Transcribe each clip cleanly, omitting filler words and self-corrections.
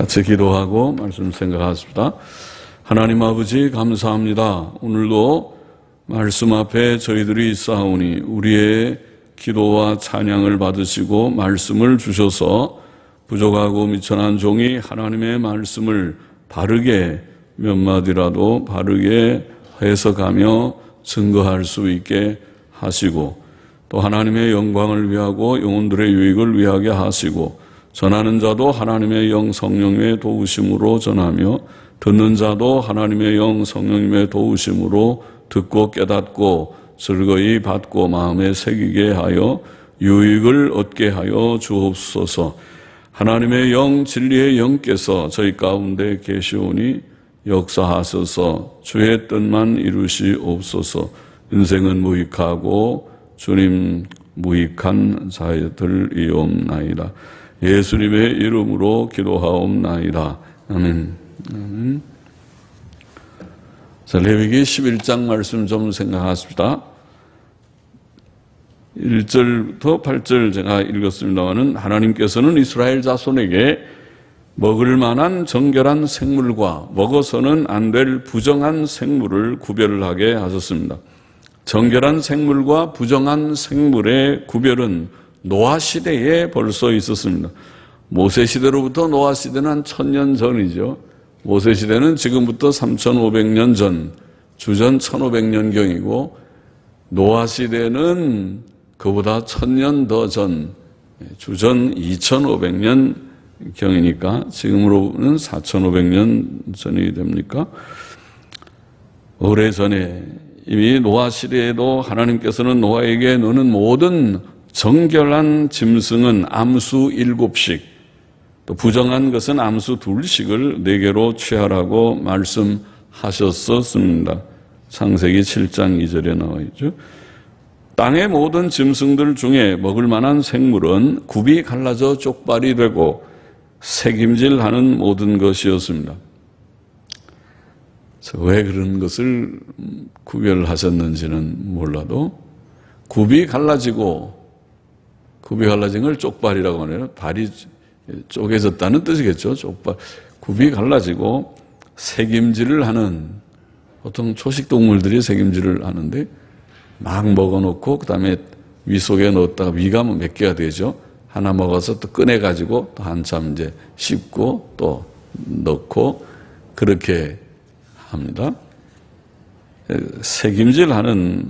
같이 기도하고 말씀 생각하십니다. 하나님 아버지 감사합니다. 오늘도 말씀 앞에 저희들이 있사오니 우리의 기도와 찬양을 받으시고 말씀을 주셔서 부족하고 미천한 종이 하나님의 말씀을 바르게 몇 마디라도 바르게 해석하며 증거할 수 있게 하시고 또 하나님의 영광을 위하고 영혼들의 유익을 위하게 하시고 전하는 자도 하나님의 영 성령님의 도우심으로 전하며 듣는 자도 하나님의 영 성령님의 도우심으로 듣고 깨닫고 즐거이 받고 마음에 새기게 하여 유익을 얻게 하여 주옵소서. 하나님의 영 진리의 영께서 저희 가운데 계시오니 역사하소서. 주의 뜻만 이루시옵소서. 인생은 무익하고 주님 무익한 자들이옵나이다. 예수님의 이름으로 기도하옵나이다. 아멘. 아멘. 자, 레위기 11장 말씀 좀 생각하십시다. 1절부터 8절 제가 읽었습니다마는 하나님께서는 이스라엘 자손에게 먹을 만한 정결한 생물과 먹어서는 안 될 부정한 생물을 구별하게 하셨습니다. 정결한 생물과 부정한 생물의 구별은 노아 시대에 벌써 있었습니다. 모세 시대로부터 노아 시대는 한 1000년 전이죠. 모세 시대는 지금부터 3500년 전, 주전 1500년경이고 노아 시대는 그보다 1000년 더 전, 주전 2500년경이니까 지금으로는 4500년 전이 됩니까? 오래전에 이미 노아 시대에도 하나님께서는 노아에게 너는 모든 정결한 짐승은 암수 7씩 또 부정한 것은 암수 2씩을 네개로 취하라고 말씀하셨었습니다. 창세기 7장 2절에 나와 있죠. 땅의 모든 짐승들 중에 먹을 만한 생물은 굽이 갈라져 쪽발이 되고 새김질하는 모든 것이었습니다. 왜 그런 것을 구별하셨는지는 몰라도 굽이 갈라진 걸 쪽발이라고 하네요. 발이 쪼개졌다는 뜻이겠죠. 쪽발. 굽이 갈라지고 새김질을 하는, 보통 초식동물들이 새김질을 하는데 막 먹어놓고 그 다음에 위 속에 넣었다가 위가 몇 개가 되죠. 하나 먹어서 또 꺼내가지고 또 한참 이제 씹고 또 넣고 그렇게 합니다. 새김질하는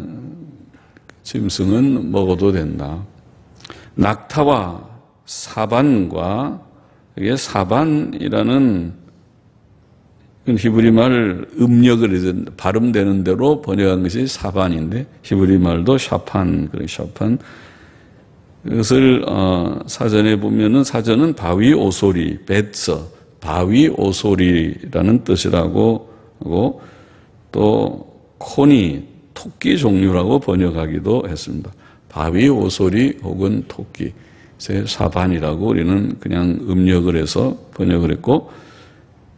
짐승은 먹어도 된다. 낙타와 사반과, 이게 사반이라는 히브리 말 음력을 발음되는 대로 번역한 것이 사반인데 히브리 말도 샤판, 샤판. 이것을 사전에 보면은 사전은 바위 오소리, 베ツ, 바위 오소리라는 뜻이라고 하고 또 코니, 토끼 종류라고 번역하기도 했습니다. 바위 오소리 혹은 토끼, 사반이라고 우리는 그냥 음력을 해서 번역을 했고,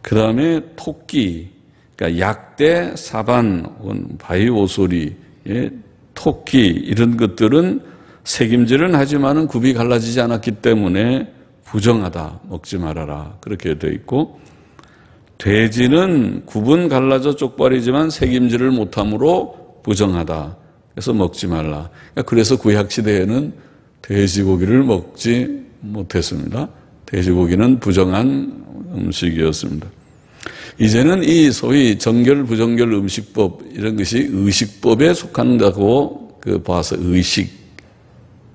그 다음에 토끼, 그러니까 약대, 사반 혹은 바위 오소리의 토끼 이런 것들은 새김질은 하지만은 굽이 갈라지지 않았기 때문에 부정하다, 먹지 말아라 그렇게 되어 있고, 돼지는 굽은 갈라져 쪽발이지만 새김질을 못함으로 부정하다. 그래서 먹지 말라. 그래서 구약시대에는 돼지고기를 먹지 못했습니다. 돼지고기는 부정한 음식이었습니다. 이제는 이 소위 정결, 부정결 음식법 이런 것이 의식법에 속한다고 봐서 의식,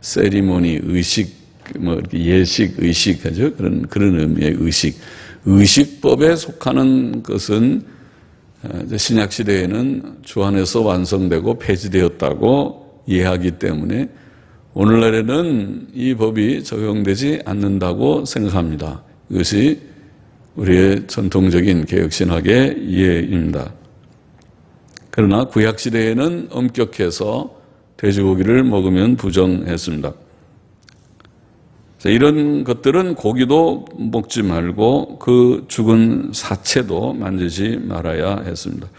세리머니, 의식, 예식, 의식 하죠. 그런 의미의 의식. 의식법에 속하는 것은 신약시대에는 주 안에서 완성되고 폐지되었다고 이해하기 때문에 오늘날에는 이 법이 적용되지 않는다고 생각합니다. 이것이 우리의 전통적인 개혁신학의 이해입니다. 그러나 구약시대에는 엄격해서 돼지고기를 먹으면 부정했습니다. 이런 것들은 고기도 먹지 말고 그 죽은 사체도 만지지 말아야 했습니다.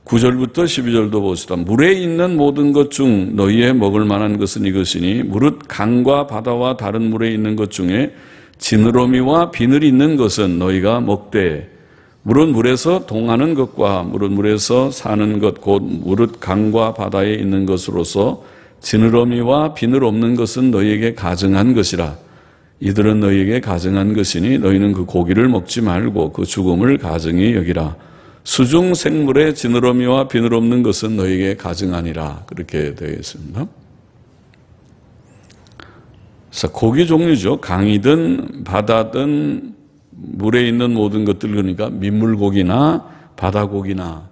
9절부터 12절도 보시다. 물에 있는 모든 것 중 너희의 먹을 만한 것은 이것이니 무릇 강과 바다와 다른 물에 있는 것 중에 지느러미와 비늘이 있는 것은 너희가 먹되 물은 물에서 동하는 것과 물은 물에서 사는 것 곧 무릇 강과 바다에 있는 것으로서 지느러미와 비늘 없는 것은 너희에게 가증한 것이라. 이들은 너희에게 가증한 것이니 너희는 그 고기를 먹지 말고 그 죽음을 가증히 여기라. 수중 생물의 지느러미와 비늘 없는 것은 너희에게 가증하니라. 그렇게 되어 있습니다. 그래서 고기 종류죠. 강이든 바다든 물에 있는 모든 것들, 그러니까 민물고기나 바다고기나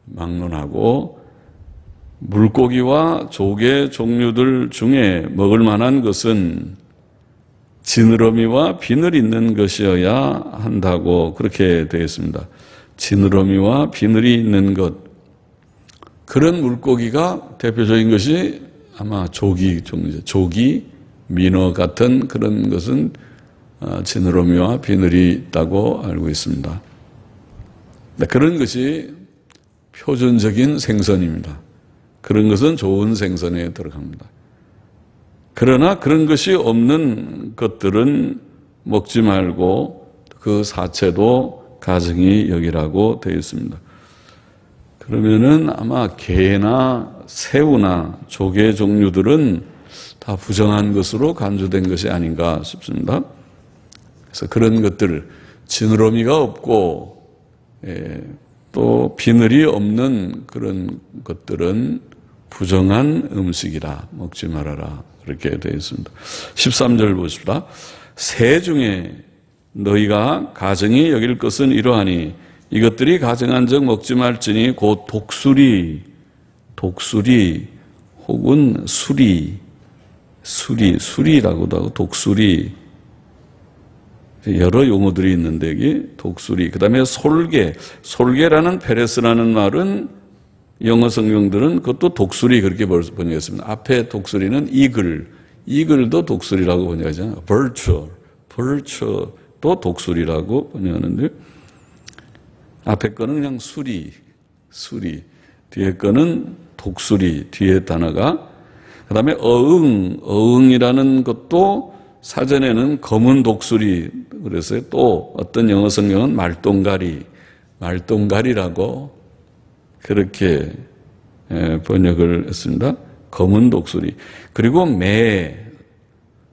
막론하고, 물고기와 조개 종류들 중에 먹을 만한 것은 지느러미와 비늘 있는 것이어야 한다고 그렇게 되어 있습니다. 지느러미와 비늘이 있는 것. 그런 물고기가 대표적인 것이 아마 조기 종류죠. 조기, 민어 같은 그런 것은 지느러미와 비늘이 있다고 알고 있습니다. 그런 것이 표준적인 생선입니다. 그런 것은 좋은 생선에 들어갑니다. 그러나 그런 것이 없는 것들은 먹지 말고 그 사체도 가증히 여기라고 되어 있습니다. 그러면은 아마 게나 새우나 조개 종류들은 다 부정한 것으로 간주된 것이 아닌가 싶습니다. 그래서 그런 것들, 지느러미가 없고 또 비늘이 없는 그런 것들은 부정한 음식이라 먹지 말아라. 그렇게 되어 있습니다. 13절 보십시다. 새 중에 너희가 가증히 여길 것은 이러하니 이것들이 가증한 적 먹지 말지니 곧 독수리 혹은 수리라고도 하고 독수리, 여러 용어들이 있는데 여기 독수리, 그 다음에 솔개라는 페레스라는 말은 영어 성경들은 그것도 독수리 그렇게 번역했습니다. 앞에 독수리는 이글도 독수리라고 번역하잖아요. 벌처도 독수리라고 번역하는데, 앞에 거는 그냥 수리, 뒤에 거는 독수리, 뒤에 단어가. 그 다음에 어흥이라는 것도 사전에는 검은 독수리 그랬어요. 또 어떤 영어 성경은 말똥가리라고 그렇게 번역을 했습니다. 검은 독수리. 그리고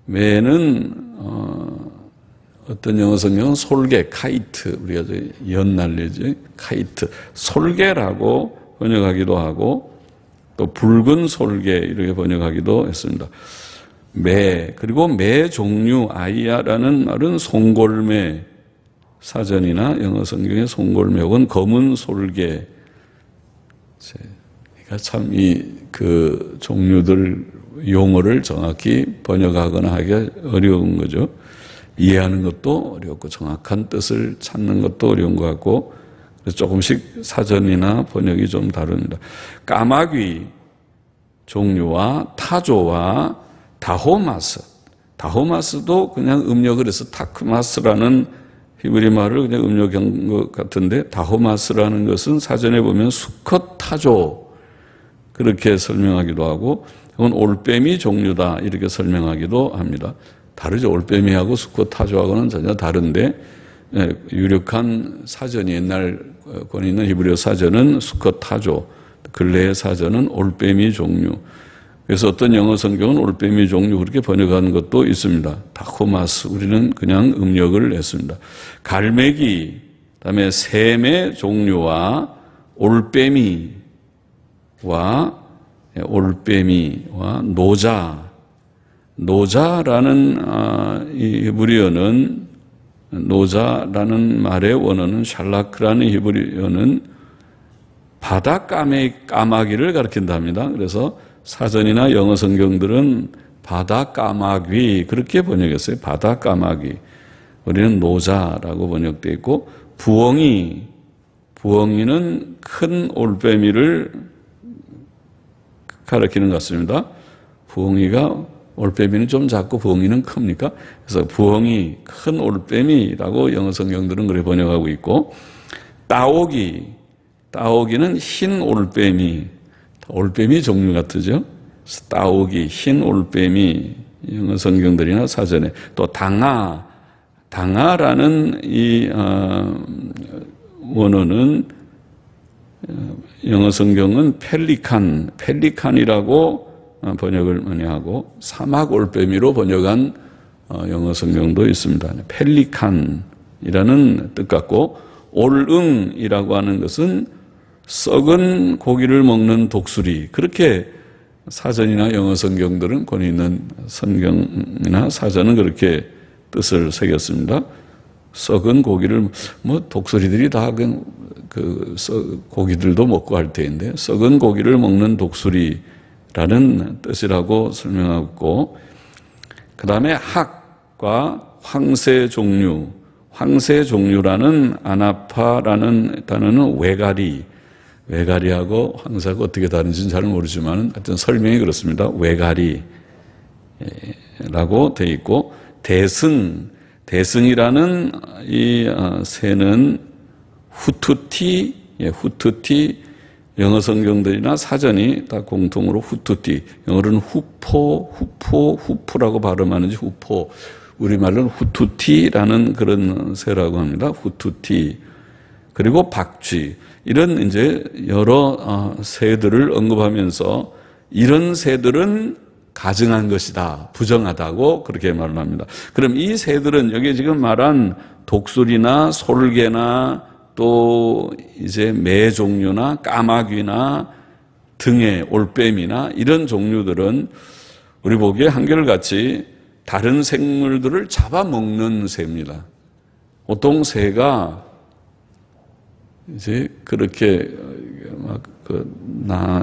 매는 어떤 영어 성경은 솔개, 카이트, 우리가 연 날리지, 카이트, 솔개라고 번역하기도 하고, 또 붉은 솔개 이렇게 번역하기도 했습니다. 그리고 매 종류, 아이야라는 말은 송골매, 사전이나 영어 성경의 송골매 혹은 검은 솔개. 그러니까 참 그 종류들 용어를 정확히 번역하거나 하기가 어려운 거죠. 이해하는 것도 어렵고 정확한 뜻을 찾는 것도 어려운 것 같고, 그래서 조금씩 사전이나 번역이 좀 다릅니다. 까마귀 종류와 타조와 다호마스도 그냥 음력을 해서 타크마스라는 히브리 말을 그냥 음력한 것 같은데, 다호마스라는 것은 사전에 보면 수컷 타조 그렇게 설명하기도 하고, 혹은 올빼미 종류다 이렇게 설명하기도 합니다. 다르죠. 올빼미하고 수컷 타조하고는 전혀 다른데, 유력한 사전이, 옛날 권위 있는 히브리어 사전은 수컷 타조, 근래의 사전은 올빼미 종류. 그래서 어떤 영어 성경은 올빼미 종류 그렇게 번역하는 것도 있습니다. 타코마스, 우리는 그냥 음력을 했습니다. 갈매기, 그다음에 샘의 종류와 올빼미와 노자라는 이 히브리어는, 노자라는 말의 원어는 샬라크라는 히브리어는 바다 까마귀를 가리킨답니다. 그래서 사전이나 영어 성경들은 바다 까마귀 그렇게 번역했어요. 바다 까마귀. 우리는 노자라고 번역되어 있고, 부엉이는 큰 올빼미를 가리키는 것 같습니다. 올빼미는 좀 작고 부엉이는 큽니까? 그래서 부엉이, 큰 올빼미라고 영어 성경들은 그렇게 번역하고 있고, 따오기는 흰 올빼미 종류 같으죠. 따오기, 흰 올빼미 영어 성경들이나 사전에. 또 당아라는 이 원어는 영어 성경은 펠리칸이라고 번역을 많이 하고 사막 올빼미로 번역한 영어 성경도 있습니다. 펠리칸이라는 뜻 같고, 올응이라고 하는 것은 썩은 고기를 먹는 독수리, 그렇게 사전이나 영어 성경들은 권위 있는 성경이나 사전은 그렇게 뜻을 새겼습니다. 썩은 고기를, 독수리들이 다 고기들도 먹고 할 테인데, 썩은 고기를 먹는 독수리라는 뜻이라고 설명하고 있고, 그 다음에 학과 황새 종류라는 아나파라는 단어는 외가리하고 황사가 어떻게 다른지는 잘 모르지만 하여튼 설명이 그렇습니다. 외가리라고 되어 있고, 대승이라는 이 새는 후투티, 영어 성경들이나 사전이 다 공통으로 후투티, 영어로는 후프라고 발음하는지 후포, 우리말로는 후투티라는 그런 새라고 합니다. 후투티. 그리고 박쥐, 이런 이제 여러 새들을 언급하면서 이런 새들은 가증한 것이다, 부정하다고 그렇게 말을 합니다. 그럼 이 새들은 여기 지금 말한 독수리나 솔개나 또 이제 매 종류나 까마귀나 등의 올빼미나 이런 종류들은 우리 보기에 한결같이 다른 생물들을 잡아먹는 새입니다. 보통 새가 이제 그렇게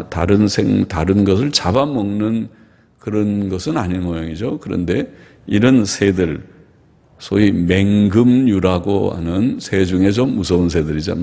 다른 것을 잡아먹는 그런 것은 아닌 모양이죠. 그런데 이런 새들, 소위 맹금류라고 하는 새 중에 좀 무서운 새들이죠.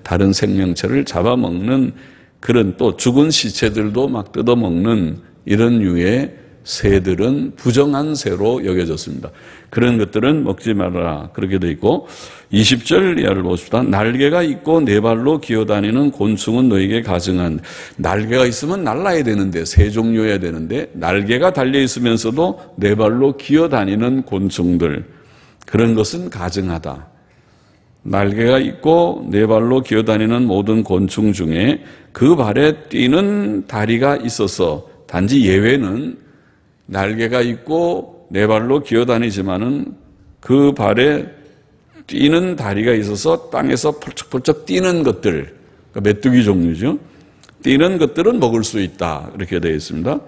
다른 생명체를 잡아먹는 그런, 또 죽은 시체들도 막 뜯어먹는 이런 류의 새들은 부정한 새로 여겨졌습니다. 그런 것들은 먹지 말아라, 그렇게 돼 있고, 20절 이하를 보십시다. 날개가 있고 네 발로 기어다니는 곤충은 너에게 가증한. 날개가 있으면 날아야 되는데, 새 종류여야 되는데, 날개가 달려있으면서도 네 발로 기어다니는 곤충들, 그런 것은 가증하다. 날개가 있고 네 발로 기어다니는 모든 곤충 중에 그 발에 뛰는 다리가 있어서, 단지 예외는 날개가 있고 네 발로 기어다니지만은 그 발에 뛰는 다리가 있어서 땅에서 펄쩍펄쩍 뛰는 것들, 그러니까 메뚜기 종류죠. 뛰는 것들은 먹을 수 있다, 이렇게 되어 있습니다.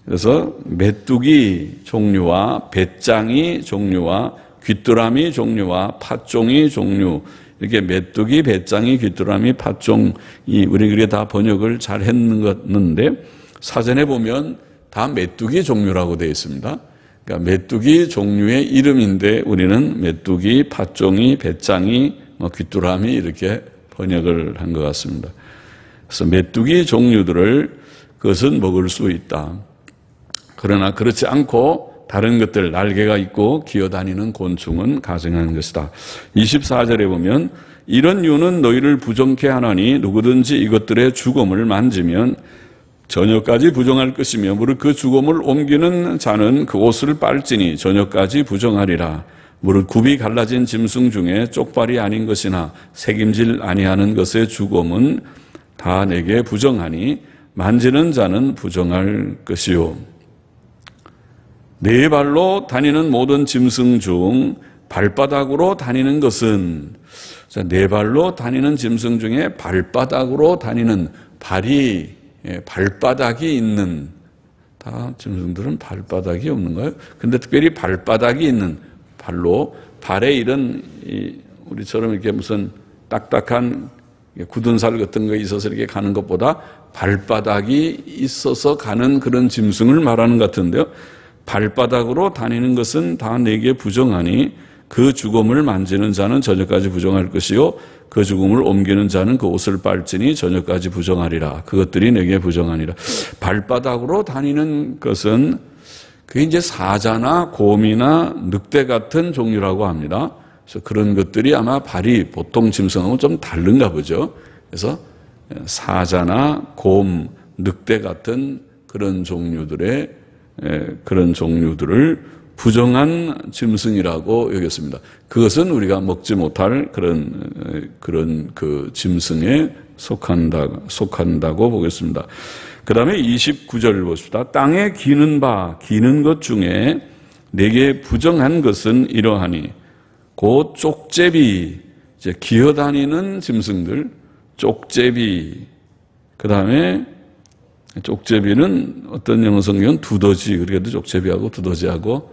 그래서 메뚜기 종류와 배짱이 종류와 귀뚜라미 종류와 팥종이 종류, 이렇게 메뚜기, 배짱이, 귀뚜라미, 팥종이 우리들이 다 번역을 잘 했는데, 사전에 보면 다 메뚜기 종류라고 되어 있습니다. 그러니까 메뚜기 종류의 이름인데 우리는 메뚜기, 팥종이, 배짱이, 귀뚜라미 이렇게 번역을 한 것 같습니다. 그래서 메뚜기 종류들을 그것은 먹을 수 있다. 그러나 그렇지 않고 다른 것들, 날개가 있고 기어다니는 곤충은 가증한 것이다. 24절에 보면 이런 유는 너희를 부정케 하나니 누구든지 이것들의 주검을 만지면 저녁까지 부정할 것이며 무릇 그 주검을 옮기는 자는 그 옷을 빨지니 저녁까지 부정하리라. 무릇 굽이 갈라진 짐승 중에 쪽발이 아닌 것이나 새김질 아니하는 것의 주검은 다 내게 부정하니 만지는 자는 부정할 것이요. 네 발로 다니는 모든 짐승 중 발바닥으로 다니는 것은, 네 발로 다니는 짐승 중에 발바닥으로 다니는, 발바닥이 있는, 다 짐승들은 발바닥이 없는가요? 근데 특별히 발바닥이 있는, 발에 이런 우리처럼 이렇게 무슨 딱딱한 굳은 살 같은 거 있어서 이렇게 가는 것보다 발바닥이 있어서 가는 그런 짐승을 말하는 것 같은데요. 발바닥으로 다니는 것은 다 내게 부정하니 그 주검을 만지는 자는 저녁까지 부정할 것이요 그 주검을 옮기는 자는 그 옷을 빨지니 저녁까지 부정하리라. 그것들이 내게 부정하니라. 발바닥으로 다니는 것은 그게 이제 사자나 곰이나 늑대 같은 종류라고 합니다. 그래서 그런 것들이 아마 발이 보통 짐승하고 좀 다른가 보죠. 그래서 사자나 곰, 늑대 같은 그런 종류들의 그런 종류들을 부정한 짐승이라고 여겼습니다. 그것은 우리가 먹지 못할 그런 그 짐승에 속한다고 보겠습니다. 그 다음에 29절을 보십시다. 땅에 기는 것 중에 내게 부정한 것은 이러하니 곧 쪽제비, 이제 기어다니는 짐승들, 쪽제비. 그 다음에 쪽제비는 어떤 영어 성경은 두더지, 그래도 쪽제비하고 두더지하고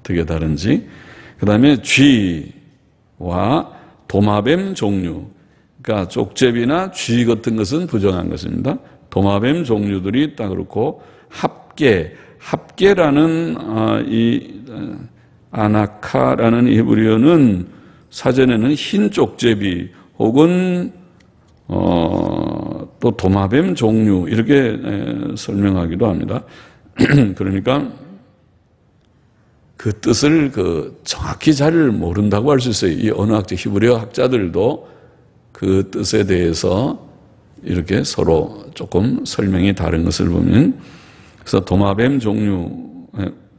어떻게 다른지. 그 다음에 쥐와 도마뱀 종류. 그러니까 쪽제비나 쥐 같은 것은 부정한 것입니다. 도마뱀 종류들이 딱 그렇고, 합계라는 이 아나카라는 히브리어는 사전에는 흰 쪽제비 혹은 또 도마뱀 종류 이렇게 설명하기도 합니다. 그러니까 그 뜻을 정확히 잘 모른다고 할 수 있어요. 이 언어학자 히브리어 학자들도 그 뜻에 대해서 이렇게 서로 조금 설명이 다른 것을 보면, 그래서 도마뱀 종류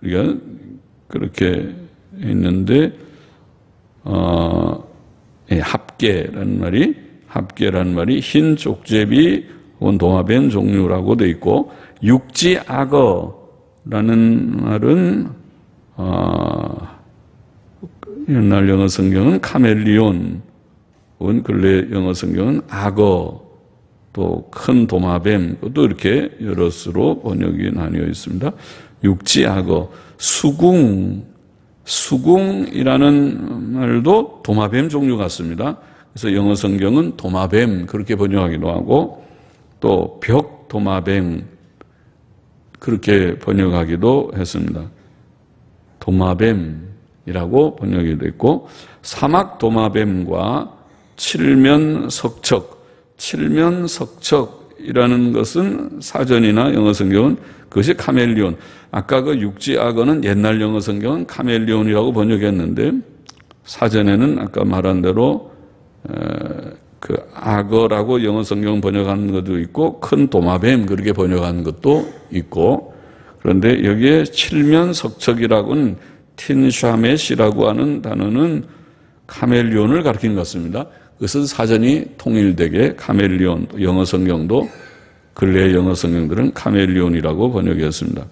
우리가 그렇게 있는데 합계라는 말이 흰 쪽제비 혹은 도마뱀 종류라고 되어 있고, 육지악어라는 말은 옛날 영어 성경은 카멜리온 혹은 근래 영어 성경은 악어, 또 큰 도마뱀, 또 이렇게 여러 수로 번역이 나뉘어 있습니다. 육지악어, 수궁이라는 말도 도마뱀 종류 같습니다. 그래서 영어 성경은 도마뱀 그렇게 번역하기도 하고, 또 벽도마뱀 그렇게 번역하기도 했습니다. 도마뱀이라고 번역이 됐고, 사막도마뱀과 칠면석척이라는 것은 사전이나 영어 성경은 그것이 카멜리온. 아까 그 육지악어는 옛날 영어 성경은 카멜리온이라고 번역했는데, 사전에는 아까 말한 대로 그 악어라고 영어 성경 번역하는 것도 있고, 큰 도마뱀 그렇게 번역하는 것도 있고, 그런데 여기에 칠면석척이라고는 틴샤멧이라고 하는 단어는 카멜리온을 가리키는 것 같습니다. 그것은 사전이 통일되게 카멜리온, 영어 성경도 근래 영어 성경들은 카멜리온이라고 번역했습니다.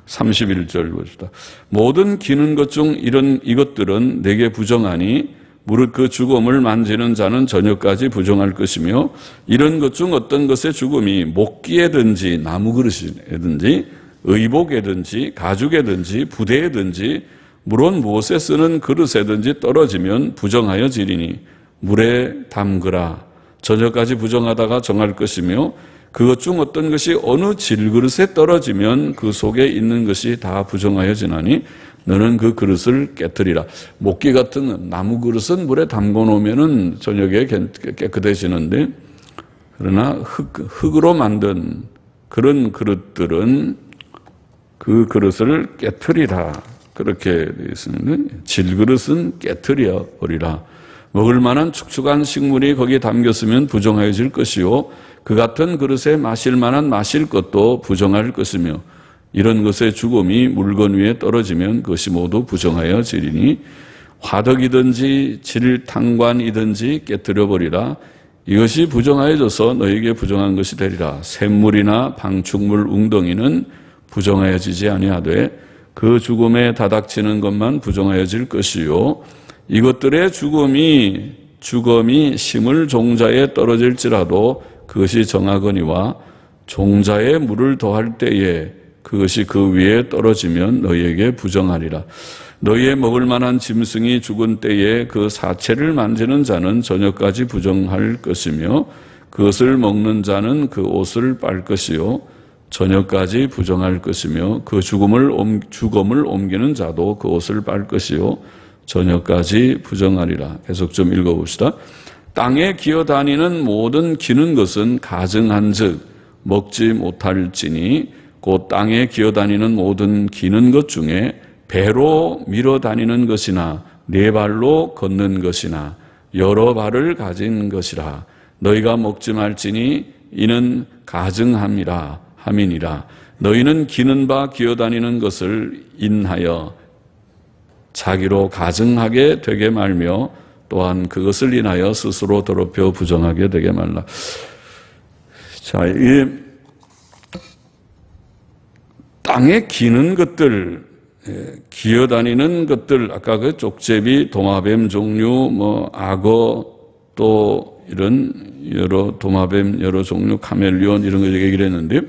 31절 보십시다. 모든 기는 것 중 이것들은 내게 부정하니 무릇 그 죽음을 만지는 자는 저녁까지 부정할 것이며, 이런 것 중 어떤 것의 죽음이 목기에든지 나무 그릇이든지 의복에든지 가죽에든지 부대에든지 물론 무엇에 쓰는 그릇에든지 떨어지면 부정하여 지리니 물에 담그라. 저녁까지 부정하다가 정할 것이며, 그것 중 어떤 것이 어느 질그릇에 떨어지면 그 속에 있는 것이 다 부정하여 지나니 너는 그 그릇을 깨트리라. 목기 같은 나무 그릇은 물에 담궈 놓으면은 저녁에 깨끗해지는데, 그러나 흙으로 만든 그런 그릇들은 그 그릇을 깨트리라. 그렇게 되어 있습니다. 질그릇은 깨트려 버리라. 먹을 만한 축축한 식물이 거기에 담겼으면 부정하여질 것이요, 그 같은 그릇에 마실 만한 마실 것도 부정할 것이며, 이런 것의 죽음이 물건 위에 떨어지면 그것이 모두 부정하여지리니 화덕이든지 질탕관이든지 깨뜨려 버리라. 이것이 부정하여져서 너에게 부정한 것이 되리라. 샘물이나 방축물 웅덩이는 부정하여지지 아니하되 그 죽음에 다닥치는 것만 부정하여질 것이요, 이것들의 죽음이 심을 종자에 떨어질지라도 그것이 정하거니와 종자에 물을 더할 때에 그것이 그 위에 떨어지면 너희에게 부정하리라. 너희의 먹을 만한 짐승이 죽은 때에 그 사체를 만지는 자는 저녁까지 부정할 것이며, 그것을 먹는 자는 그 옷을 빨 것이요 저녁까지 부정할 것이며, 그 죽음을 옮기는 자도 그 옷을 빨 것이요 저녁까지 부정하리라. 계속 좀 읽어봅시다. 땅에 기어다니는 모든 기는 것은 가증한즉 먹지 못할지니, 곧 땅에 기어다니는 모든 기는 것 중에 배로 밀어 다니는 것이나 네 발로 걷는 것이나 여러 발을 가진 것이라. 너희가 먹지 말지니 이는 가증함이니라. 너희는 기는 바 기어다니는 것을 인하여 자기로 가증하게 되게 말며 또한 그것을 인하여 스스로 더럽혀 부정하게 되게 말라. 자, 이 땅에 기는 것들, 기어다니는 것들, 아까 그 족제비, 도마뱀 종류, 악어, 또 이런 여러 도마뱀 여러 종류, 카멜리온 이런 거 얘기를 했는데,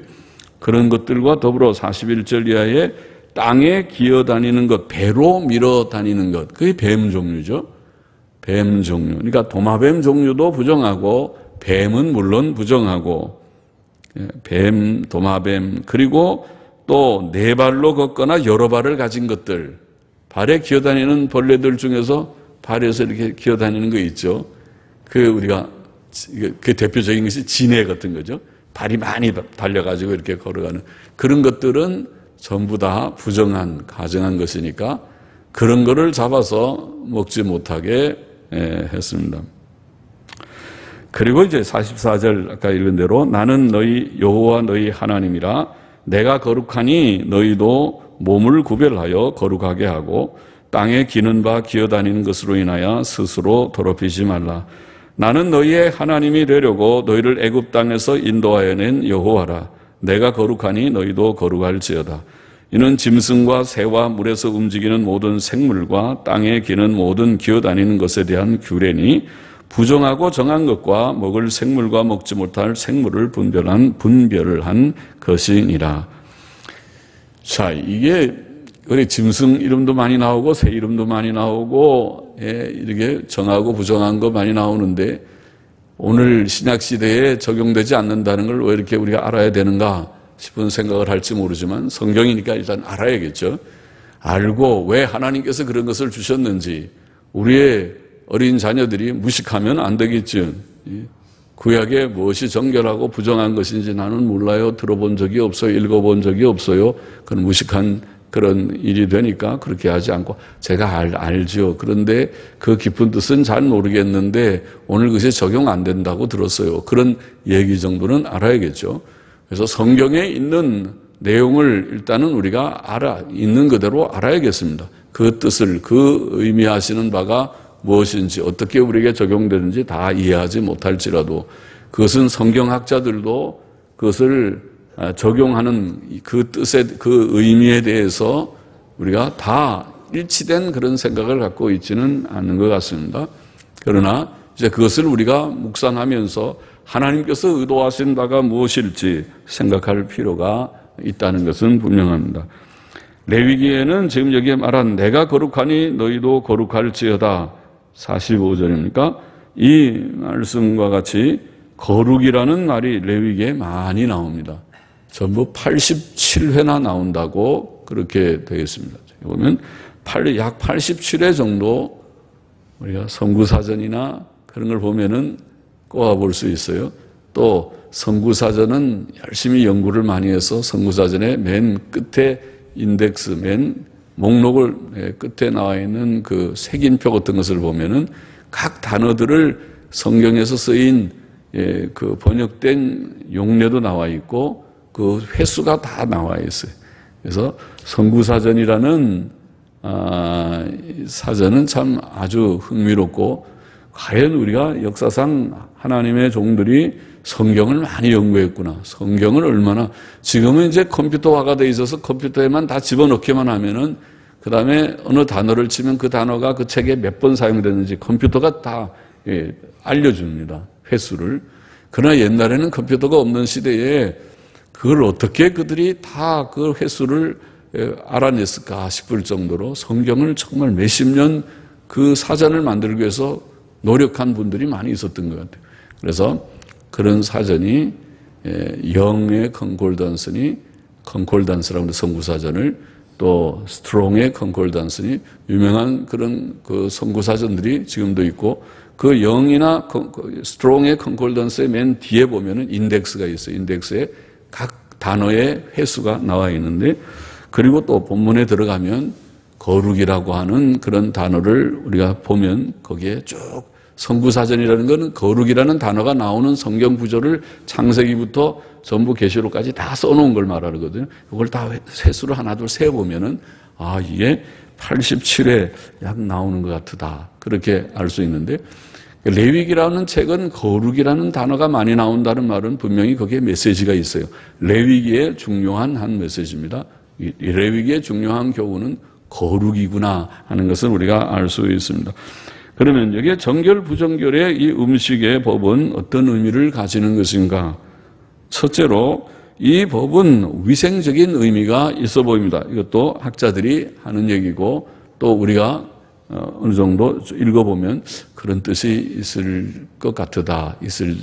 그런 것들과 더불어 41절 이하에 땅에 기어다니는 것, 배로 밀어 다니는 것, 그게 뱀 종류죠. 뱀 종류. 그러니까 도마뱀 종류도 부정하고 뱀은 물론 부정하고, 뱀, 도마뱀, 그리고 또 네 발로 걷거나 여러 발을 가진 것들, 발에 기어다니는 벌레들 중에서 발에서 이렇게 기어다니는 거 있죠. 우리가 그 대표적인 것이 진해 같은 거죠. 발이 많이 달려가지고 이렇게 걸어가는 그런 것들은 전부 다 부정한, 가증한 것이니까 그런 거를 잡아서 먹지 못하게 했습니다. 그리고 이제 44절 아까 읽은 대로 나는 너희 여호와 너희 하나님이라 내가 거룩하니 너희도 몸을 구별하여 거룩하게 하고 땅에 기는 바 기어다니는 것으로 인하여 스스로 더럽히지 말라. 나는 너희의 하나님이 되려고 너희를 애굽 땅에서 인도하여 낸 여호와라. 내가 거룩하니 너희도 거룩할지어다. 이는 짐승과 새와 물에서 움직이는 모든 생물과 땅에 기는 모든 기어다니는 것에 대한 규례니 부정하고 정한 것과 먹을 생물과 먹지 못할 생물을 분별을 한 것이니라. 자, 이게 우리 짐승 이름도 많이 나오고 새 이름도 많이 나오고 이렇게 정하고 부정한 거 많이 나오는데 오늘 신약 시대에 적용되지 않는다는 걸 왜 이렇게 우리가 알아야 되는가 싶은 생각을 할지 모르지만 성경이니까 일단 알아야겠죠. 알고 왜 하나님께서 그런 것을 주셨는지 우리의 어린 자녀들이 무식하면 안 되겠죠. 구약에 무엇이 정결하고 부정한 것인지 나는 몰라요. 들어본 적이 없어요. 읽어본 적이 없어요. 그건 무식한 그런 일이 되니까 그렇게 하지 않고 제가 알죠. 그런데 그 깊은 뜻은 잘 모르겠는데 오늘 그것이 적용 안 된다고 들었어요. 그런 얘기 정도는 알아야겠죠. 그래서 성경에 있는 내용을 일단은 우리가 있는 그대로 알아야겠습니다. 그 뜻을, 그 의미하시는 바가 무엇인지 어떻게 우리에게 적용되는지 다 이해하지 못할지라도 그것은 성경학자들도 그것을 적용하는 그 뜻의 그 의미에 대해서 우리가 다 일치된 그런 생각을 갖고 있지는 않는 것 같습니다. 그러나 이제 그것을 우리가 묵상하면서 하나님께서 의도하신 바가 무엇일지 생각할 필요가 있다는 것은 분명합니다. 레위기에는 지금 여기에 말한 내가 거룩하니 너희도 거룩할지어다 45절입니까? 이 말씀과 같이 거룩이라는 말이 레위기에 많이 나옵니다. 전부 87회나 나온다고 그렇게 되어 있습니다. 보면 약 87회 정도 우리가 선구사전이나 그런 걸 보면은 꼬아볼 수 있어요. 또 선구사전은 열심히 연구를 많이 해서 선구사전의 맨 끝에 인덱스, 맨 목록을 끝에 나와 있는 그 색인표 같은 것을 보면은 각 단어들을 성경에서 쓰인 그 번역된 용례도 나와 있고 그 횟수가 다 나와 있어요. 그래서 선구사전이라는 사전은 참 아주 흥미롭고 과연 우리가 역사상 하나님의 종들이 성경을 많이 연구했구나. 성경을 얼마나 지금은 이제 컴퓨터화가 돼 있어서 컴퓨터에만 다 집어넣기만 하면은 그 다음에 어느 단어를 치면 그 단어가 그 책에 몇 번 사용되는지 컴퓨터가 다 알려줍니다. 횟수를. 그러나 옛날에는 컴퓨터가 없는 시대에 그걸 어떻게 그들이 다 그 횟수를 알아냈을까 싶을 정도로 성경을 정말 몇십 년 그 사전을 만들기 위해서 노력한 분들이 많이 있었던 것 같아요. 그래서 그런 사전이 영의 컨콜던스니 컨콜던스라고 하는 선구사전을 또 스트롱의 컨콜던스니 유명한 그런 그 선구사전들이 지금도 있고 그 영이나 스트롱의 컨콜던스의 맨 뒤에 보면은 인덱스가 있어요. 인덱스에 각 단어의 횟수가 나와 있는데 그리고 또 본문에 들어가면 거룩이라고 하는 그런 단어를 우리가 보면 거기에 쭉 성구사전이라는 것은 거룩이라는 단어가 나오는 성경 구조를 창세기부터 전부 계시록까지 다 써놓은 걸 말하거든요. 이걸 다 횟수로 하나 둘 세어보면은 이게 87회 약 나오는 것 같다. 그렇게 알 수 있는데, 레위기라는 책은 거룩이라는 단어가 많이 나온다는 말은 분명히 거기에 메시지가 있어요. 레위기의 중요한 한 메시지입니다. 이 레위기의 중요한 교훈은 거룩이구나 하는 것을 우리가 알 수 있습니다. 그러면 여기에 정결 부정결의 이 음식의 법은 어떤 의미를 가지는 것인가? 첫째로 이 법은 위생적인 의미가 있어 보입니다. 이것도 학자들이 하는 얘기고 또 우리가 어느 정도 읽어보면 그런 뜻이 있을 것 같다, 있을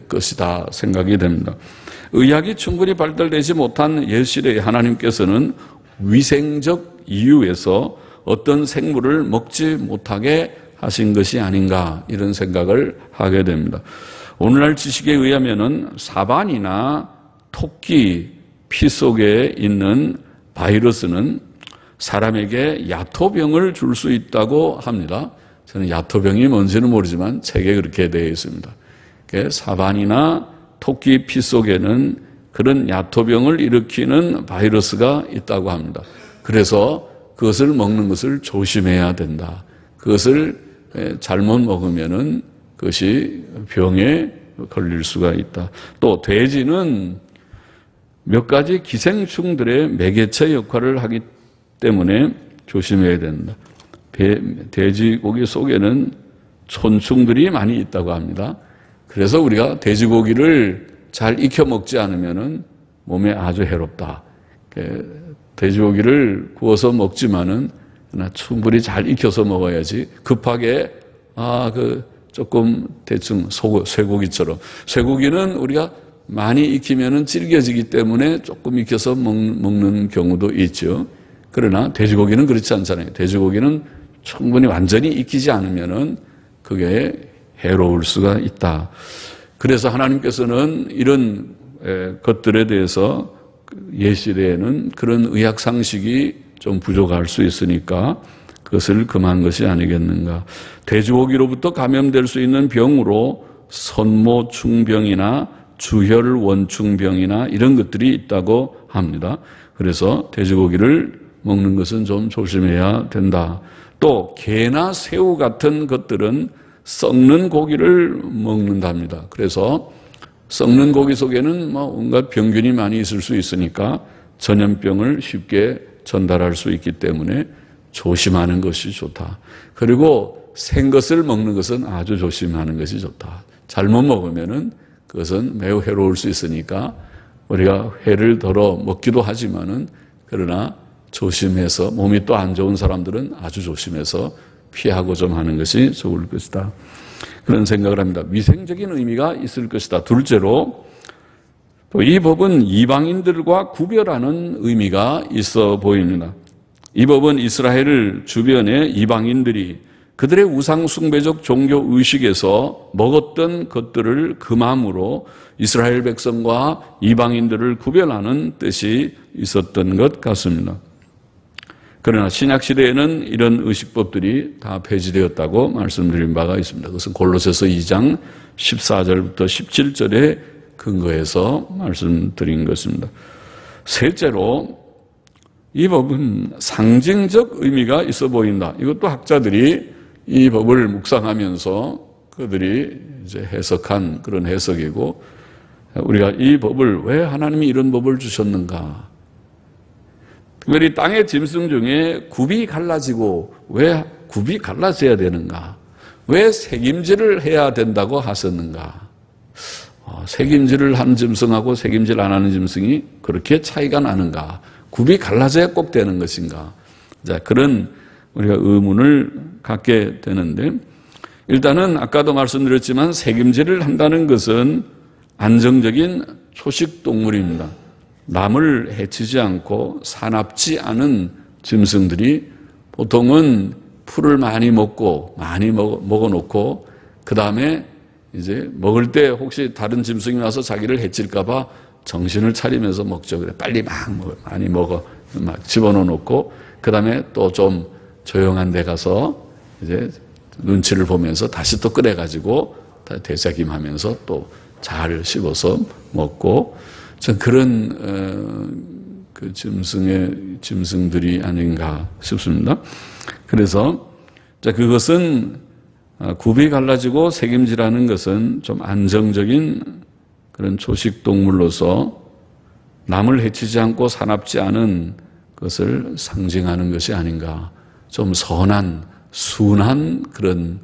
것이다 생각이 됩니다. 의학이 충분히 발달되지 못한 옛시대에 하나님께서는 위생적 이유에서 어떤 생물을 먹지 못하게 하신 것이 아닌가, 이런 생각을 하게 됩니다. 오늘날 지식에 의하면은 사반이나 토끼 피 속에 있는 바이러스는 사람에게 야토병을 줄 수 있다고 합니다. 저는 야토병이 뭔지는 모르지만 책에 그렇게 되어 있습니다. 사반이나 토끼 피 속에는 그런 야토병을 일으키는 바이러스가 있다고 합니다. 그래서 그것을 먹는 것을 조심해야 된다. 그것을 잘못 먹으면은 그것이 병에 걸릴 수가 있다. 또 돼지는 몇 가지 기생충들의 매개체 역할을 하기 때문에 조심해야 된다. 돼지고기 속에는 촌충들이 많이 있다고 합니다. 그래서 우리가 돼지고기를 잘 익혀 먹지 않으면은 몸에 아주 해롭다. 돼지고기를 구워서 먹지만은 충분히 잘 익혀서 먹어야지. 급하게 조금 대충 쇠고기처럼. 쇠고기는 우리가 많이 익히면은 질겨지기 때문에 조금 익혀서 먹는 경우도 있죠. 그러나 돼지고기는 그렇지 않잖아요. 돼지고기는 충분히 완전히 익히지 않으면은 그게 해로울 수가 있다. 그래서 하나님께서는 이런 것들에 대해서 옛시대에는 그런 의학 상식이 좀 부족할 수 있으니까 그것을 금한 것이 아니겠는가. 돼지고기로부터 감염될 수 있는 병으로 선모충병이나 주혈원충병이나 이런 것들이 있다고 합니다. 그래서 돼지고기를 먹는 것은 좀 조심해야 된다. 또 개나 새우 같은 것들은 썩는 고기를 먹는답니다. 그래서 썩는 고기 속에는 온갖 병균이 많이 있을 수 있으니까 전염병을 쉽게 전달할 수 있기 때문에 조심하는 것이 좋다. 그리고 생것을 먹는 것은 아주 조심하는 것이 좋다. 잘못 먹으면은 그것은 매우 해로울 수 있으니까 우리가 회를 덜어 먹기도 하지만은 그러나 조심해서, 몸이 또 안 좋은 사람들은 아주 조심해서 피하고 좀 하는 것이 좋을 것이다. 그런 생각을 합니다. 위생적인 의미가 있을 것이다. 둘째로 또 이 법은 이방인들과 구별하는 의미가 있어 보입니다. 이 법은 이스라엘 주변의 이방인들이 그들의 우상 숭배적 종교 의식에서 먹었던 것들을 금함으로 이스라엘 백성과 이방인들을 구별하는 뜻이 있었던 것 같습니다. 그러나 신약시대에는 이런 의식법들이 다 폐지되었다고 말씀드린 바가 있습니다. 그것은 골로새서 2장 14절부터 17절에 근거해서 말씀드린 것입니다. 셋째로 이 법은 상징적 의미가 있어 보인다. 이것도 학자들이 이 법을 묵상하면서 그들이 이제 해석한 그런 해석이고, 우리가 이 법을 왜 하나님이 이런 법을 주셨는가? 특별히 땅의 짐승 중에 굽이 갈라지고 왜 굽이 갈라져야 되는가? 왜 색임질을 해야 된다고 하셨는가? 색임질을 한 짐승하고 색임질 안 하는 짐승이 그렇게 차이가 나는가? 굽이 갈라져야 꼭 되는 것인가? 자, 그런 우리가 의문을 갖게 되는데, 일단은 아까도 말씀드렸지만 색임질을 한다는 것은 안정적인 초식 동물입니다. 남을 해치지 않고 사납지 않은 짐승들이 보통은 풀을 많이 먹어놓고 그 다음에 이제 먹을 때 혹시 다른 짐승이 와서 자기를 해칠까봐 정신을 차리면서 먹죠. 그래 빨리 많이 먹어 막 집어넣어놓고 그 다음에 또 좀 조용한 데 가서 이제 눈치를 보면서 다시 또 끓여가지고 되새김하면서 또 잘 씹어서 먹고, 전 그런 그 짐승들이 아닌가 싶습니다. 그래서 그것은 굽이 갈라지고 새김질하는 것은 좀 안정적인 그런 초식 동물로서 남을 해치지 않고 사납지 않은 것을 상징하는 것이 아닌가. 좀 선한, 순한 그런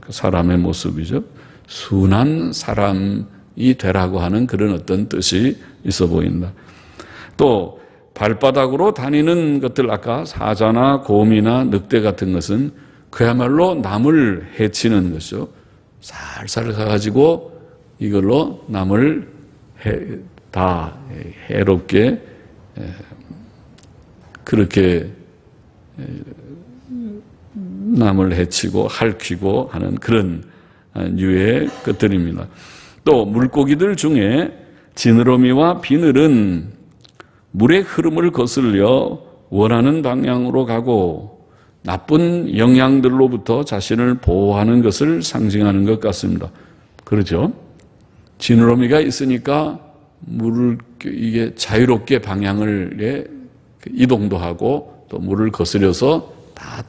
사람의 모습이죠. 순한 사람이 되라고 하는 그런 어떤 뜻이 있어 보인다. 또 발바닥으로 다니는 것들, 아까 사자나 곰이나 늑대 같은 것은 그야말로 남을 해치는 것이죠. 살살 가가지고 이걸로 남을 다 해롭게 그렇게 남을 해치고 핥히고 하는 그런 유의 것들입니다. 또 물고기들 중에 지느러미와 비늘은 물의 흐름을 거슬려 원하는 방향으로 가고 나쁜 영향들로부터 자신을 보호하는 것을 상징하는 것 같습니다. 그렇죠? 지느러미가 있으니까 물을 이게 자유롭게 방향을 이동도 하고 또 물을 거스려서 다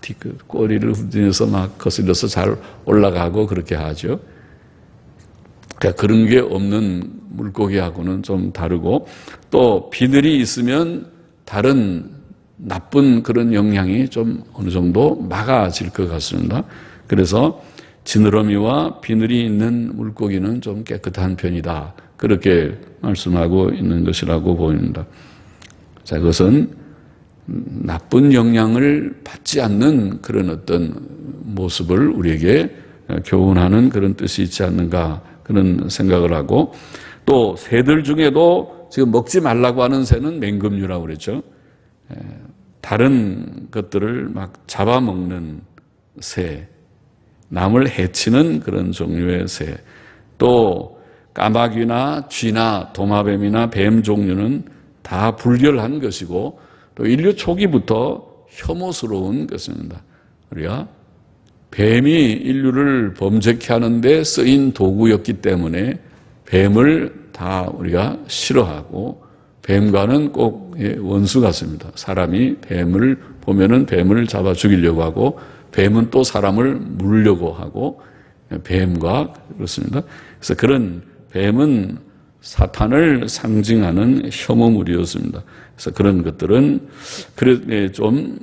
꼬리를 후진해서 막 거슬려서 잘 올라가고 그렇게 하죠. 그러니까 그런 게 없는 물고기하고는 좀 다르고, 또 비늘이 있으면 다른 나쁜 그런 영향이 좀 어느 정도 막아질 것 같습니다. 그래서 지느러미와 비늘이 있는 물고기는 좀 깨끗한 편이다. 그렇게 말씀하고 있는 것이라고 보입니다. 자, 그것은 나쁜 영향을 받지 않는 그런 어떤 모습을 우리에게 교훈하는 그런 뜻이 있지 않는가, 그런 생각을 하고, 또 새들 중에도 지금 먹지 말라고 하는 새는 맹금류라고 그랬죠. 다른 것들을 막 잡아먹는 새, 남을 해치는 그런 종류의 새, 또 까마귀나 쥐나 도마뱀이나 뱀 종류는 다 불결한 것이고, 또 인류 초기부터 혐오스러운 것입니다. 우리가 뱀이 인류를 범죄케 하는데 쓰인 도구였기 때문에 뱀을 다 우리가 싫어하고, 뱀과는 꼭 원수 같습니다. 사람이 뱀을 보면은 뱀을 잡아 죽이려고 하고, 뱀은 또 사람을 물려고 하고, 뱀과 그렇습니다. 그래서 그런 뱀은 사탄을 상징하는 혐오물이었습니다. 그래서 그런 것들은 좀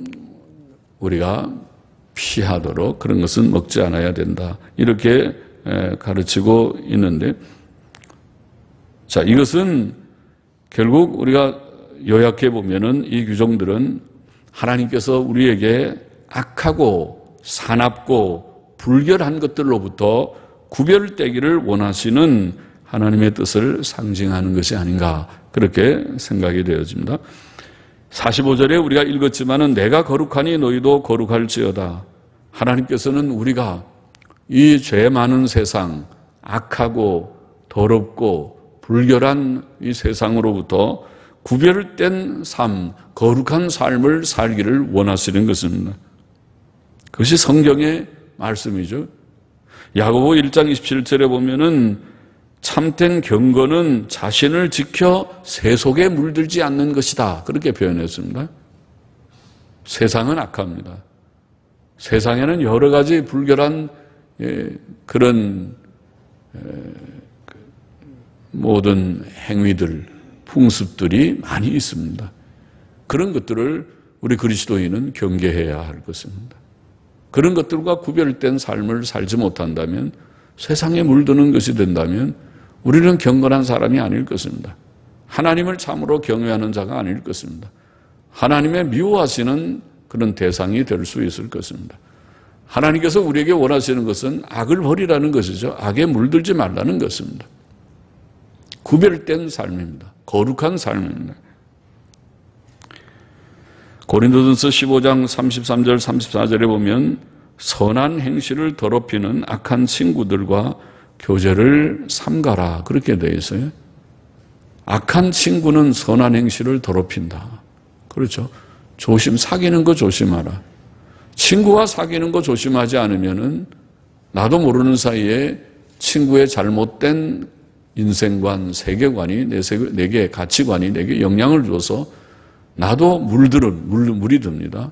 우리가 피하도록, 그런 것은 먹지 않아야 된다, 이렇게 가르치고 있는데, 자, 이것은 결국 우리가 요약해 보면은 이 규정들은 하나님께서 우리에게 악하고 사납고 불결한 것들로부터 구별되기를 원하시는 하나님의 뜻을 상징하는 것이 아닌가, 그렇게 생각이 되어집니다. 45절에 우리가 읽었지만은 내가 거룩하니 너희도 거룩할지어다. 하나님께서는 우리가 이 죄 많은 세상, 악하고 더럽고 불결한 이 세상으로부터 구별된 삶, 거룩한 삶을 살기를 원하시는 것입니다. 그것이 성경의 말씀이죠. 야고보 1장 27절에 보면은 참된 경건은 자신을 지켜 세속에 물들지 않는 것이다, 그렇게 표현했습니다. 세상은 악합니다. 세상에는 여러 가지 불결한 그런 모든 행위들, 풍습들이 많이 있습니다. 그런 것들을 우리 그리스도인은 경계해야 할 것입니다. 그런 것들과 구별된 삶을 살지 못한다면, 세상에 물드는 것이 된다면 우리는 경건한 사람이 아닐 것입니다. 하나님을 참으로 경외하는 자가 아닐 것입니다. 하나님의 미워하시는 그런 대상이 될 수 있을 것입니다. 하나님께서 우리에게 원하시는 것은 악을 버리라는 것이죠. 악에 물들지 말라는 것입니다. 구별된 삶입니다. 거룩한 삶입니다. 고린도전서 15장 33절 34절에 보면 선한 행실을 더럽히는 악한 친구들과 교제를 삼가라, 그렇게 되어 있어요. 악한 친구는 선한 행실을 더럽힌다. 그렇죠. 사귀는 거 조심하라. 친구와 사귀는 거 조심하지 않으면은 나도 모르는 사이에 친구의 잘못된 인생관, 세계관이 내게 가치관이 내게 영향을 줘서 나도 물이 듭니다.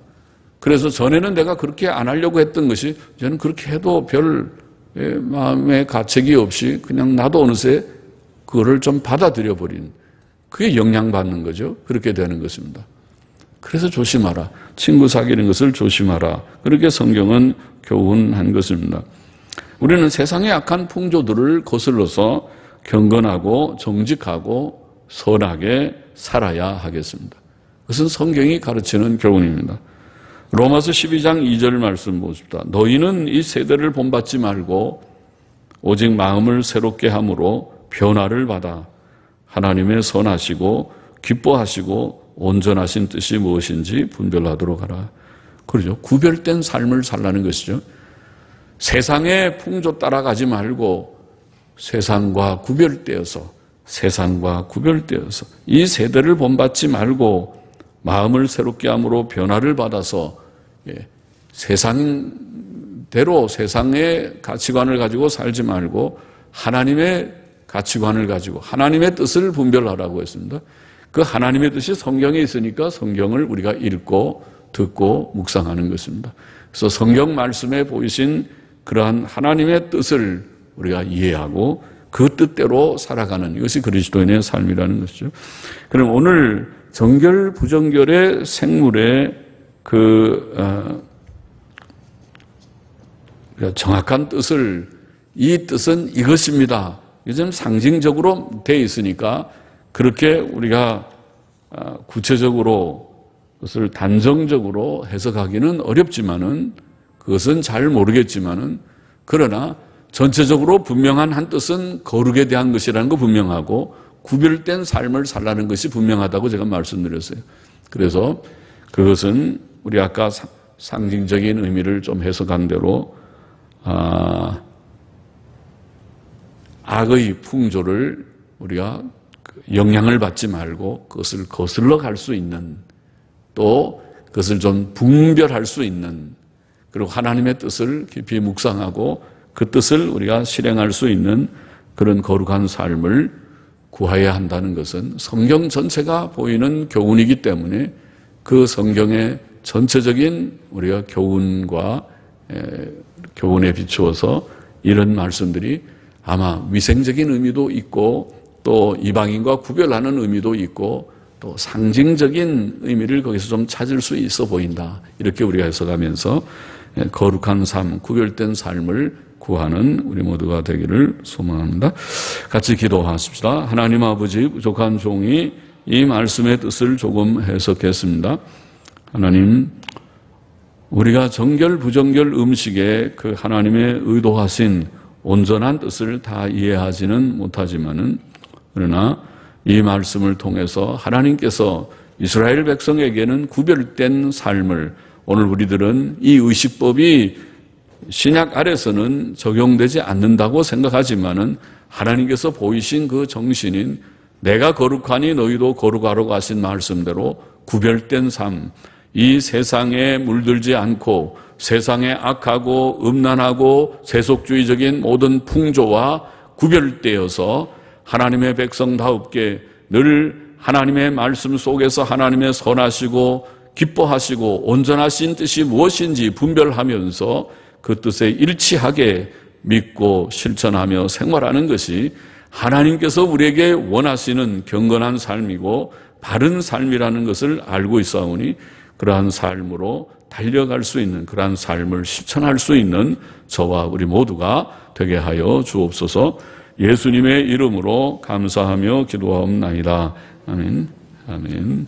그래서 전에는 내가 그렇게 안 하려고 했던 것이 저는 그렇게 해도 별 마음의 가책이 없이 그냥 나도 어느새 그거를 좀 받아들여 버린, 그게 영향받는 거죠. 그렇게 되는 것입니다. 그래서 조심하라. 친구 사귀는 것을 조심하라. 그렇게 성경은 교훈한 것입니다. 우리는 세상의 악한 풍조들을 거슬러서 경건하고 정직하고 선하게 살아야 하겠습니다. 그것은 성경이 가르치는 교훈입니다. 로마서 12장 2절 말씀 보십시다. 너희는 이 세대를 본받지 말고 오직 마음을 새롭게 함으로 변화를 받아 하나님의 선하시고 기뻐하시고 온전하신 뜻이 무엇인지 분별하도록 하라. 그러죠. 구별된 삶을 살라는 것이죠. 세상의 풍조 따라가지 말고 세상과 구별되어서 이 세대를 본받지 말고 마음을 새롭게 함으로 변화를 받아서 세상대로 세상의 가치관을 가지고 살지 말고 하나님의 가치관을 가지고 하나님의 뜻을 분별하라고 했습니다. 그 하나님의 뜻이 성경에 있으니까 성경을 우리가 읽고 듣고 묵상하는 것입니다. 그래서 성경 말씀에 보이신 그러한 하나님의 뜻을 우리가 이해하고 그 뜻대로 살아가는, 이것이 그리스도인의 삶이라는 것이죠. 그럼 오늘 정결 부정결의 생물의 정확한 뜻을, 이 뜻은 이것입니다. 이게 좀 상징적으로 되어 있으니까 그렇게 우리가 구체적으로 그것을 단정적으로 해석하기는 어렵지만은, 그것은 잘 모르겠지만은, 그러나 전체적으로 분명한 한 뜻은 거룩에 대한 것이라는 거 분명하고 구별된 삶을 살라는 것이 분명하다고 제가 말씀드렸어요. 그래서 그것은 우리 아까 상징적인 의미를 좀 해석한 대로 악의 풍조를 우리가 영향을 받지 말고 그것을 거슬러 갈 수 있는, 또 그것을 좀 분별할 수 있는, 그리고 하나님의 뜻을 깊이 묵상하고 그 뜻을 우리가 실행할 수 있는 그런 거룩한 삶을 구해야 한다는 것은 성경 전체가 보이는 교훈이기 때문에 그 성경의 전체적인 우리가 교훈에 비추어서 이런 말씀들이 아마 위생적인 의미도 있고 또 이방인과 구별하는 의미도 있고 또 상징적인 의미를 거기서 좀 찾을 수 있어 보인다. 이렇게 우리가 해석하면서 거룩한 삶, 구별된 삶을 구하는 우리 모두가 되기를 소망합니다. 같이 기도하십시다. 하나님 아버지, 부족한 종이 이 말씀의 뜻을 조금 해석했습니다. 하나님, 우리가 정결 부정결 음식에 그 하나님의 의도하신 온전한 뜻을 다 이해하지는 못하지만은, 그러나 이 말씀을 통해서 하나님께서 이스라엘 백성에게는 구별된 삶을, 오늘 우리들은 이 의식법이 신약 아래서는 적용되지 않는다고 생각하지만은 하나님께서 보이신 그 정신인 내가 거룩하니 너희도 거룩하라고 하신 말씀대로 구별된 삶, 이 세상에 물들지 않고 세상에 악하고 음란하고 세속주의적인 모든 풍조와 구별되어서 하나님의 백성다웁게 늘 하나님의 말씀 속에서 하나님의 선하시고 기뻐하시고 온전하신 뜻이 무엇인지 분별하면서 그 뜻에 일치하게 믿고 실천하며 생활하는 것이 하나님께서 우리에게 원하시는 경건한 삶이고 바른 삶이라는 것을 알고 있사오니 그러한 삶으로 달려갈 수 있는, 그러한 삶을 실천할 수 있는 저와 우리 모두가 되게 하여 주옵소서. 예수님의 이름으로 감사하며 기도하옵나이다. 아멘. 아멘.